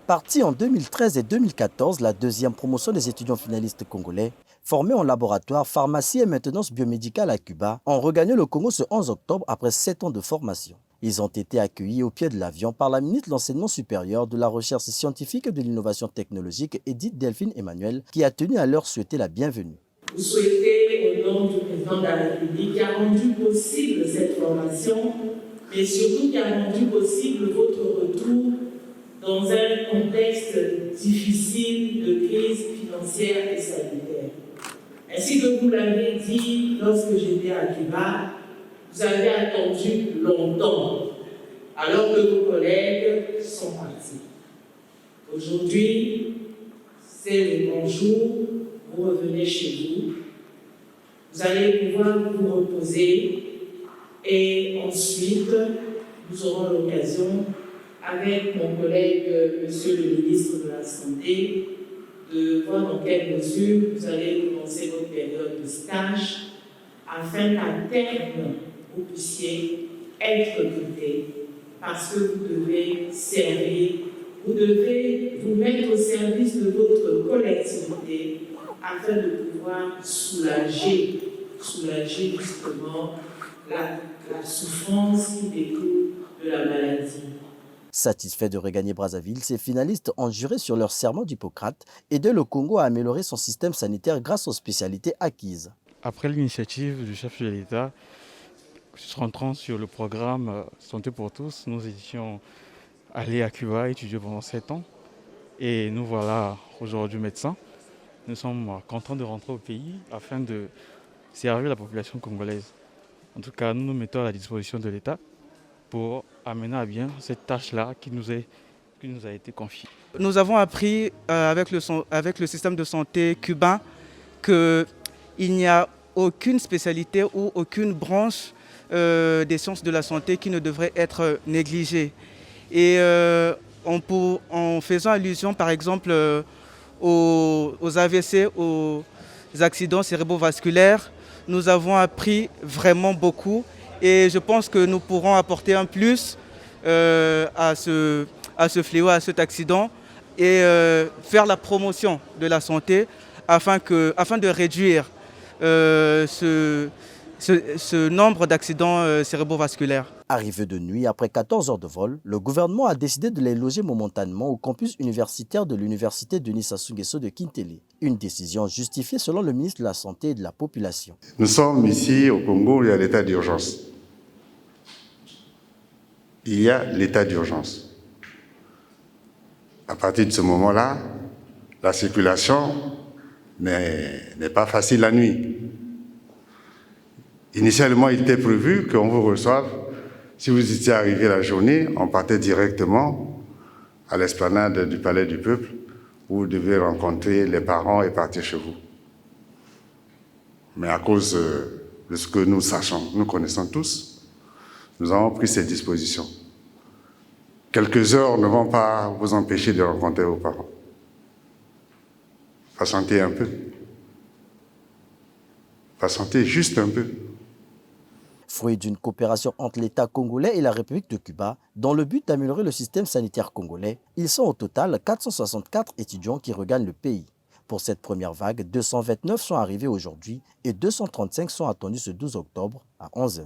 Partie en 2013 et 2014, la deuxième promotion des étudiants finalistes congolais, formés en laboratoire, pharmacie et maintenance biomédicale à Cuba, ont regagné le Congo ce 11 octobre après 7 ans de formation. Ils ont été accueillis au pied de l'avion par la ministre de l'Enseignement supérieur, de la Recherche scientifique et de l'Innovation technologique, Edith Delphine Emmanuel, qui a tenu à leur souhaiter la bienvenue. Vous souhaitez, au nom du président de la République, qui a rendu possible cette formation, mais surtout qui a rendu possible votre retour dans un contexte difficile de crise financière et sanitaire. Ainsi que vous l'avez dit lorsque j'étais à Cuba, vous avez attendu longtemps, alors que vos collègues sont partis. Aujourd'hui, c'est le bon jour, vous revenez chez vous, vous allez pouvoir vous reposer et ensuite, nous aurons l'occasion, avec mon collègue, monsieur le ministre de la Santé, de voir dans quelle mesure vous allez commencer votre période de stage afin qu'à terme, vous puissiez être recruté parce que vous devez servir, vous devez vous mettre au service de votre collectivité afin de pouvoir soulager justement la souffrance qui découle de la maladie. Satisfaits de regagner Brazzaville, ces finalistes ont juré sur leur serment d'Hippocrate aider le Congo à améliorer son système sanitaire grâce aux spécialités acquises. Après l'initiative du chef de l'État, rentrant sur le programme Santé pour tous, nous étions allés à Cuba étudier pendant 7 ans et nous voilà aujourd'hui médecins. Nous sommes contents de rentrer au pays afin de servir la population congolaise. En tout cas, nous nous mettons à la disposition de l'État pour amener à bien cette tâche-là qui nous a été confiée. Nous avons appris avec le système de santé cubain qu'il n'y a aucune spécialité ou aucune branche des sciences de la santé qui ne devrait être négligée. Et en faisant allusion par exemple aux AVC, aux accidents cérébrovasculaires, nous avons appris vraiment beaucoup et je pense que nous pourrons apporter un plus à ce fléau, à cet accident et faire la promotion de la santé afin de réduire ce nombre d'accidents cérébrovasculaires. Arrivé de nuit, après 14 heures de vol, le gouvernement a décidé de les loger momentanément au campus universitaire de l'université Denis Sassou Nguesso de Kintélé. Une décision justifiée selon le ministre de la Santé et de la Population. Nous sommes ici au Congo, il y a l'état d'urgence. Il y a l'état d'urgence. À partir de ce moment-là, la circulation n'est pas facile la nuit. Initialement, il était prévu qu'on vous reçoive. Si vous étiez arrivé la journée, on partait directement à l'esplanade du Palais du Peuple où vous devez rencontrer les parents et partir chez vous. Mais à cause de ce que nous sachons, nous connaissons tous, nous avons pris ces dispositions. Quelques heures ne vont pas vous empêcher de rencontrer vos parents. Patientez un peu. Patientez juste un peu. Fruit d'une coopération entre l'État congolais et la République de Cuba, dans le but d'améliorer le système sanitaire congolais, ils sont au total 464 étudiants qui regagnent le pays. Pour cette première vague, 229 sont arrivés aujourd'hui et 235 sont attendus ce 12 octobre à 11 h.